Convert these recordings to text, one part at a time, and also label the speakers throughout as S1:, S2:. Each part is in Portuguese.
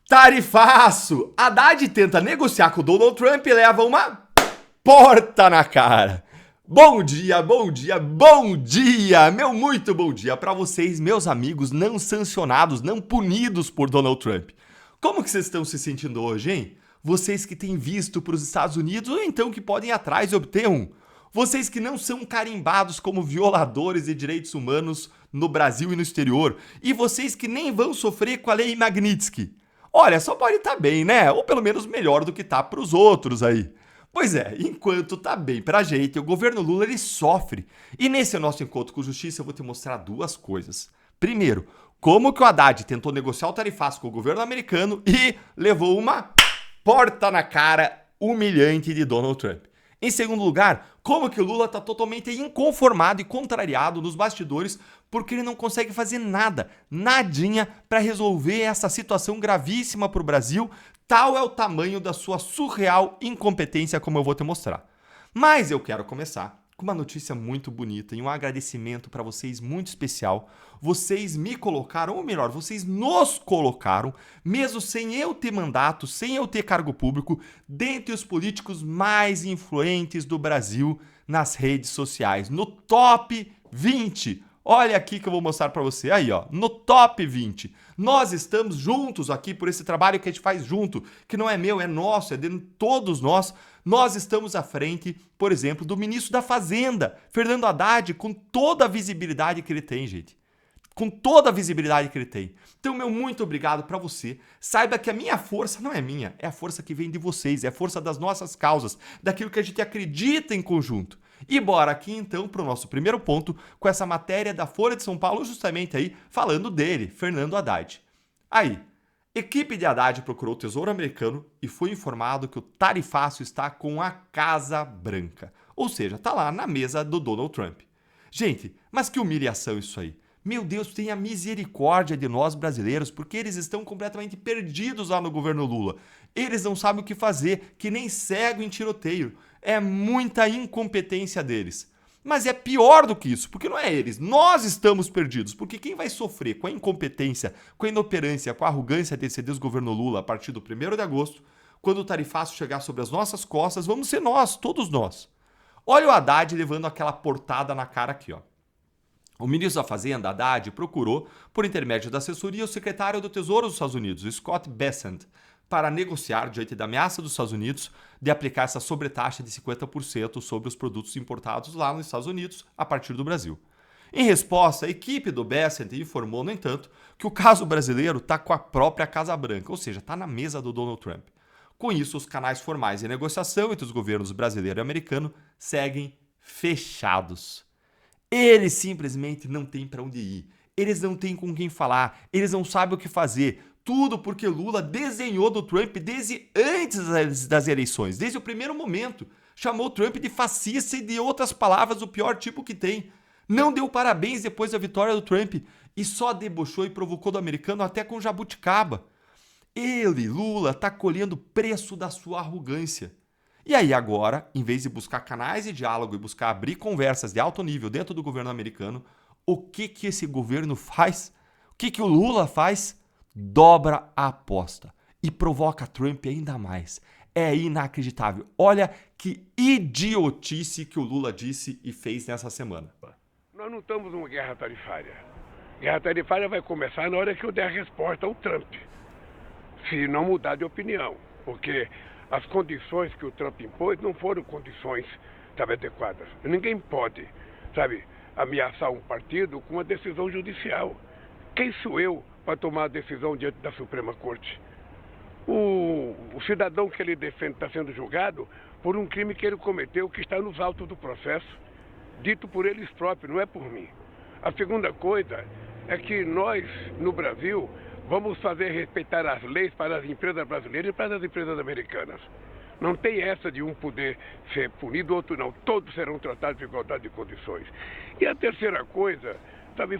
S1: Tarifaço! Haddad tenta negociar com o Donald Trump e leva uma porta na cara. Bom dia, bom dia, bom dia! Meu muito bom dia para vocês, meus amigos não sancionados, não punidos por Donald Trump. Como que vocês estão se sentindo hoje, hein? Vocês que têm visto para os Estados Unidos ou então que podem ir atrás e obter um. Vocês que não são carimbados como violadores de direitos humanos no Brasil e no exterior. E vocês que nem vão sofrer com a lei Magnitsky. Olha, só pode estar bem, né? Ou pelo menos melhor do que tá pros outros aí. Pois é, enquanto tá bem pra gente, o governo Lula ele sofre. E nesse nosso encontro com justiça eu vou te mostrar duas coisas. Primeiro, como que o Haddad tentou negociar o tarifaço com o governo americano e levou uma porta na cara humilhante de Donald Trump. Em segundo lugar, como que o Lula está totalmente inconformado e contrariado nos bastidores porque ele não consegue fazer nada, nadinha, para resolver essa situação gravíssima para o Brasil, tal é o tamanho da sua surreal incompetência, como eu vou te mostrar. Mas eu quero começar com uma notícia muito bonita e um agradecimento para vocês muito especial. Vocês me colocaram, ou melhor, vocês nos colocaram, mesmo sem eu ter mandato, sem eu ter cargo público, dentre os políticos mais influentes do Brasil nas redes sociais, no top 20. Olha aqui que eu vou mostrar para você, aí ó, no top 20. Nós estamos juntos aqui por esse trabalho que a gente faz junto, que não é meu, é nosso, é de todos nós. Nós estamos à frente, por exemplo, do ministro da Fazenda, Fernando Haddad, com toda a visibilidade que ele tem, gente. Com toda a visibilidade que ele tem. Então, meu muito obrigado para você. Saiba que a minha força não é minha, é a força que vem de vocês, é a força das nossas causas, daquilo que a gente acredita em conjunto. E bora aqui então para o nosso primeiro ponto, com essa matéria da Folha de São Paulo, justamente aí falando dele, Fernando Haddad. Aí, equipe de Haddad procurou o Tesouro Americano e foi informado que o tarifaço está com a Casa Branca. Ou seja, está lá na mesa do Donald Trump. Gente, mas que humilhação isso aí. Meu Deus, tenha misericórdia de nós brasileiros, porque eles estão completamente perdidos lá no governo Lula. Eles não sabem o que fazer, que nem cego em tiroteio. É muita incompetência deles. Mas é pior do que isso, porque não é eles. Nós estamos perdidos, porque quem vai sofrer com a incompetência, com a inoperância, com a arrogância desse desgoverno Lula a partir do 1º de agosto, quando o tarifaço chegar sobre as nossas costas, vamos ser nós, todos nós. Olha o Haddad levando aquela portada na cara aqui, ó. O ministro da Fazenda, Haddad, procurou, por intermédio da assessoria, o secretário do Tesouro dos Estados Unidos, Scott Bessent, para negociar, diante da ameaça dos Estados Unidos, de aplicar essa sobretaxa de 50% sobre os produtos importados lá nos Estados Unidos, a partir do Brasil. Em resposta, a equipe do Bessent informou, no entanto, que o caso brasileiro está com a própria Casa Branca, ou seja, está na mesa do Donald Trump. Com isso, os canais formais de negociação entre os governos brasileiro e americano seguem fechados. Eles simplesmente não têm para onde ir. Eles não têm com quem falar. Eles não sabem o que fazer. Tudo porque Lula desenhou do Trump desde antes das eleições, desde o primeiro momento. Chamou Trump de fascista e de outras palavras do pior tipo que tem. Não deu parabéns depois da vitória do Trump e só debochou e provocou do americano até com jabuticaba. Ele, Lula, está colhendo o preço da sua arrogância. E aí agora, em vez de buscar canais de diálogo e buscar abrir conversas de alto nível dentro do governo americano, o que esse governo faz? O que o Lula faz? Dobra a aposta e provoca Trump ainda mais. É inacreditável. Olha que idiotice que o Lula disse e fez nessa semana.
S2: Nós não estamos numa guerra tarifária. Guerra tarifária vai começar na hora que eu der a resposta ao Trump, se não mudar de opinião, porque as condições que o Trump impôs não foram condições, adequadas. Ninguém pode, ameaçar um partido com uma decisão judicial. Quem sou eu para tomar a decisão diante da Suprema Corte? O cidadão que ele defende está sendo julgado por um crime que ele cometeu, que está nos autos do processo, dito por eles próprios, não é por mim. A segunda coisa é que nós, no Brasil, vamos fazer respeitar as leis para as empresas brasileiras e para as empresas americanas. Não tem essa de um poder ser punido, outro não. Todos serão tratados de igualdade de condições. E a terceira coisa,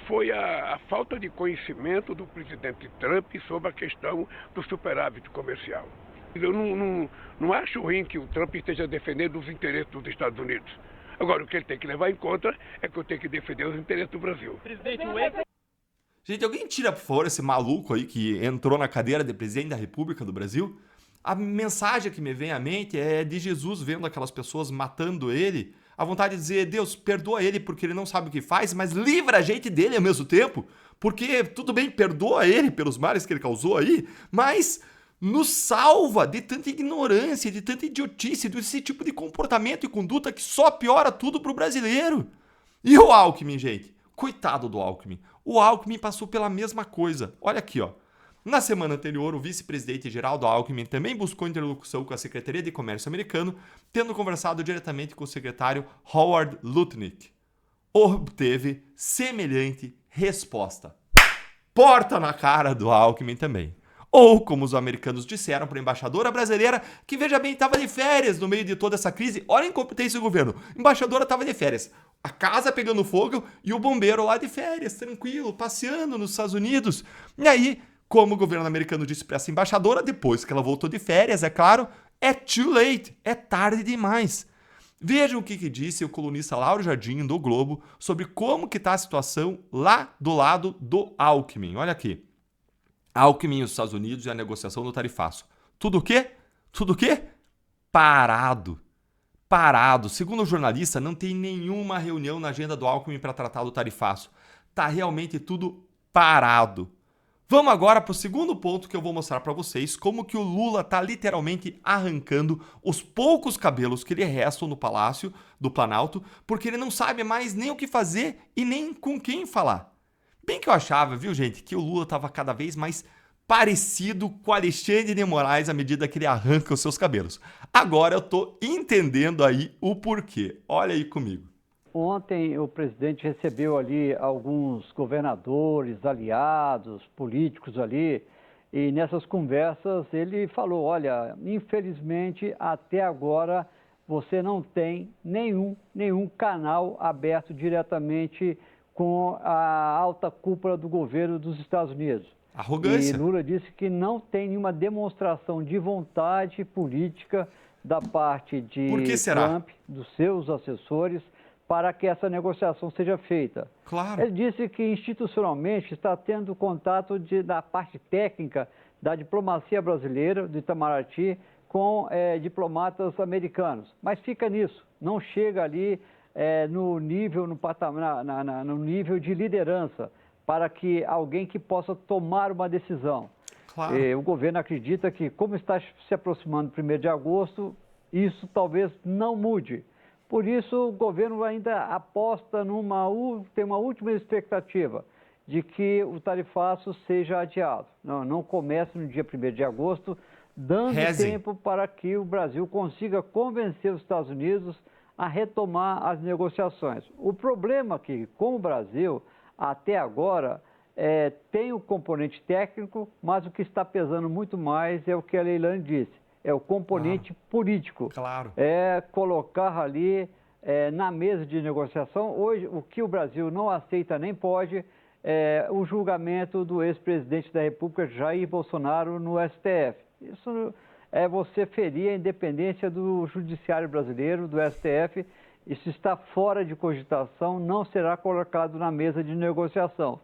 S2: foi a falta de conhecimento do presidente Trump sobre a questão do superávit comercial. Eu não acho ruim que o Trump esteja defendendo os interesses dos Estados Unidos. Agora, o que ele tem que levar em conta é que eu tenho que defender os interesses do Brasil.
S1: Gente, alguém tira, por favor, esse maluco aí que entrou na cadeira de presidente da República do Brasil? A mensagem que me vem à mente é de Jesus vendo aquelas pessoas matando ele. A vontade de dizer, Deus, perdoa ele porque ele não sabe o que faz, mas livra a gente dele ao mesmo tempo. Porque, tudo bem, perdoa ele pelos males que ele causou aí, mas nos salva de tanta ignorância, de tanta idiotice, desse tipo de comportamento e conduta que só piora tudo pro brasileiro. E o Alckmin, gente? Coitado do Alckmin. O Alckmin passou pela mesma coisa. Olha aqui, ó. Na semana anterior, o vice-presidente Geraldo Alckmin também buscou interlocução com a Secretaria de Comércio americano, tendo conversado diretamente com o secretário Howard Lutnick. Obteve semelhante resposta. Porta na cara do Alckmin também. Ou, como os americanos disseram para a embaixadora brasileira, que veja bem, estava de férias no meio de toda essa crise. Olha a incompetência do governo. A embaixadora estava de férias. A casa pegando fogo e o bombeiro lá de férias, tranquilo, passeando nos Estados Unidos. E aí, como o governo americano disse para essa embaixadora, depois que ela voltou de férias, é claro, é too late, é tarde demais. Vejam o que disse o colunista Lauro Jardim, do Globo, sobre como que está a situação lá do lado do Alckmin. Olha aqui. Alckmin e os Estados Unidos e a negociação do tarifaço. Tudo o quê? Tudo o quê? Parado. Parado. Segundo o jornalista, não tem nenhuma reunião na agenda do Alckmin para tratar do tarifaço. Tá realmente tudo parado. Vamos agora para o segundo ponto que eu vou mostrar para vocês, como que o Lula tá literalmente arrancando os poucos cabelos que lhe restam no Palácio do Planalto, porque ele não sabe mais nem o que fazer e nem com quem falar. Bem que eu achava, viu, gente, que o Lula estava cada vez mais parecido com Alexandre de Moraes à medida que ele arranca os seus cabelos. Agora eu tô entendendo aí o porquê. Olha aí comigo.
S3: Ontem o presidente recebeu ali alguns governadores, aliados, políticos ali, e nessas conversas ele falou, olha, infelizmente até agora você não tem nenhum canal aberto diretamente com a alta cúpula do governo dos Estados Unidos.
S1: Arrogância.
S3: E Lula disse que não tem nenhuma demonstração de vontade política da parte de Trump, dos seus assessores, para que essa negociação seja feita.
S1: Claro.
S3: Ele disse que institucionalmente está tendo contato da parte técnica da diplomacia brasileira, do Itamaraty, com diplomatas americanos. Mas fica nisso, não chega ali no nível, no patamar, no nível de liderança, para que alguém que possa tomar uma decisão.
S1: Claro.
S3: O governo acredita que, como está se aproximando do 1º de agosto, isso talvez não mude. Por isso, o governo ainda aposta tem uma última expectativa de que o tarifaço seja adiado. Não comece no dia 1º de agosto, dando tempo para que o Brasil consiga convencer os Estados Unidos a retomar as negociações. O problema é que, com o Brasil, até agora, tem o componente técnico, mas o que está pesando muito mais é o que a Leilani disse, é o componente político.
S1: Claro.
S3: É colocar ali na mesa de negociação, hoje, o que o Brasil não aceita nem pode, o julgamento do ex-presidente da República, Jair Bolsonaro, no STF. Isso é você ferir a independência do judiciário brasileiro, do STF. Isso está fora de cogitação, não será colocado na mesa de negociação.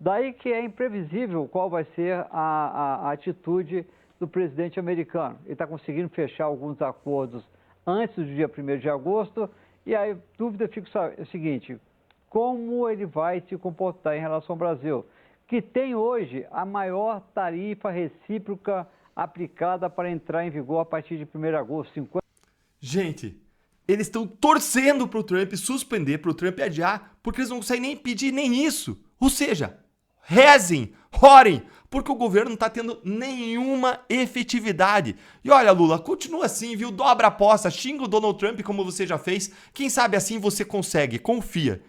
S3: Daí que é imprevisível qual vai ser a atitude do presidente americano. Ele está conseguindo fechar alguns acordos antes do dia 1º de agosto, e aí a dúvida fica o seguinte, como ele vai se comportar em relação ao Brasil, que tem hoje a maior tarifa recíproca aplicada para entrar em vigor a partir de 1º de agosto. 50...
S1: Gente, eles estão torcendo para o Trump suspender, para o Trump adiar, porque eles não conseguem nem pedir nem isso. Ou seja, rezem, orem, porque o governo não está tendo nenhuma efetividade. E olha, Lula, continua assim, viu? Dobra a aposta, xinga o Donald Trump como você já fez. Quem sabe assim você consegue, confia.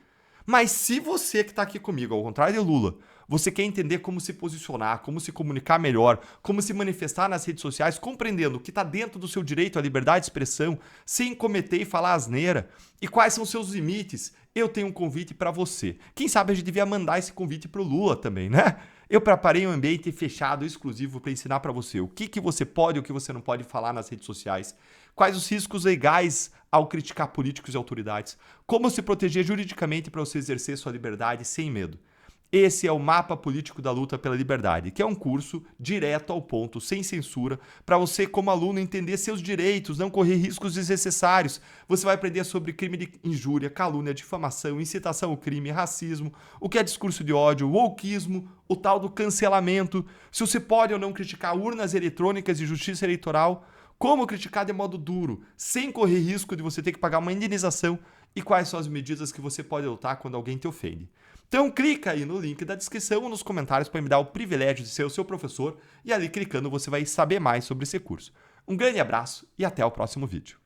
S1: Mas se você que está aqui comigo, ao contrário de Lula, você quer entender como se posicionar, como se comunicar melhor, como se manifestar nas redes sociais, compreendendo que está dentro do seu direito à liberdade de expressão, sem cometer e falar asneira, e quais são os seus limites, eu tenho um convite para você. Quem sabe a gente devia mandar esse convite para o Lula também, né? Eu preparei um ambiente fechado, exclusivo, para ensinar para você o que você pode e o que você não pode falar nas redes sociais, quais os riscos legais ao criticar políticos e autoridades, como se proteger juridicamente para você exercer sua liberdade sem medo. Esse é o Mapa Político da Luta pela Liberdade, que é um curso direto ao ponto, sem censura, para você, como aluno, entender seus direitos, não correr riscos desnecessários. Você vai aprender sobre crime de injúria, calúnia, difamação, incitação ao crime, racismo, o que é discurso de ódio, wokeismo, o tal do cancelamento, se você pode ou não criticar urnas eletrônicas e justiça eleitoral, como criticar de modo duro, sem correr risco de você ter que pagar uma indenização e quais são as medidas que você pode adotar quando alguém te ofende. Então clica aí no link da descrição ou nos comentários para me dar o privilégio de ser o seu professor e ali clicando você vai saber mais sobre esse curso. Um grande abraço e até o próximo vídeo.